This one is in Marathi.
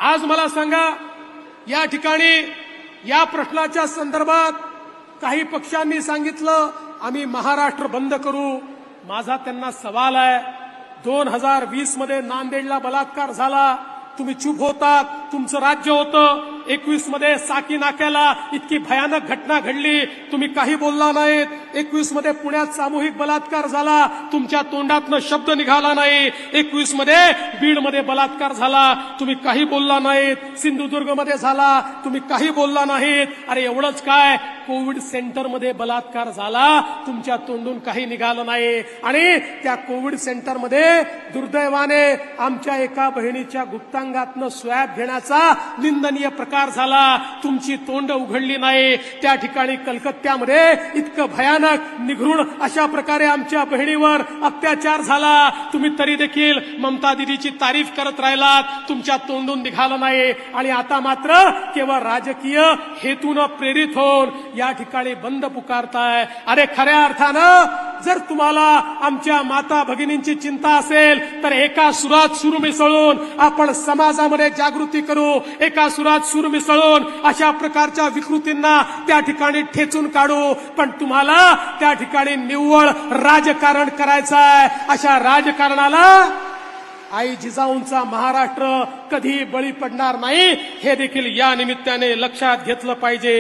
आज मला सांगा, या ठिकाणी या प्रश्नाच्या संदर्भात काही पक्षांनी सांगितलं आम्ही महाराष्ट्र बंद करू. माझा त्यांना सवाल आहे, 2020 मध्ये नांदेडला बलात्कार झाला, तुम्ही चूप होतात, तुमचं राज्य होतं. 21 मध्ये साकी नाक्याला इतकी भयानक घटना घडली, तुम्ही काही बोलला नाहीत. 21 मध्ये पुण्यात सामूहिक बलात्कार झाला, तुमच्या तोंडातनं शब्द निघाला नाही. 21 मध्ये बीडमध्ये बलात्कार झाला, तुम्ही काही बोलला नाहीत. सिंधुदुर्गमध्ये झाला, तुम्ही काही बोलला नाहीत. अरे एवढंच काय, कोविड सेंटरमध्ये बलात्कार झाला, तुमच्या तोंडून काही निघालं नाही. आणि त्या कोविड सेंटरमध्ये दुर्दैवाने आमच्या एका बहिणीच्या गुप्तांगातनं स्वॅब घेण्याचा निंदनीय प्रकार झाला, तुमची तोंड उघडली नाही. त्या ठिकाणी कलकत्त्यामध्ये इतकं भयानक निघृण अशा प्रकारे आमच्या बहिणीवर अत्याचार झाला, तुम्ही तरी देखील ममता दिदीची तारीफ करत राहिलात, तुमच्या तोंडून निघालं नाही. आणि आता मात्र केवळ राजकीय हेतून प्रेरित होऊन या ठिकाणी बंद पुकारताय. अरे खऱ्या अर्थानं जर तुम्हाला आमच्या माता भगिनींची चिंता असेल तर एका सुरात सूर मिसळून आपण समाजामध्ये जागृती करू, एका सुरात सूर मिसळून अशा प्रकारच्या विकृतींना त्या ठिकाणी ठेचून काढू. पण तुम्हाला त्या ठिकाणी निव्वळ राजकारण करायचं आहे. अशा राजकारणाला आई जिजाऊंचा महाराष्ट्र कधी बळी पडणार नाही, हे देखील या निमित्ताने लक्षात घेतलं पाहिजे.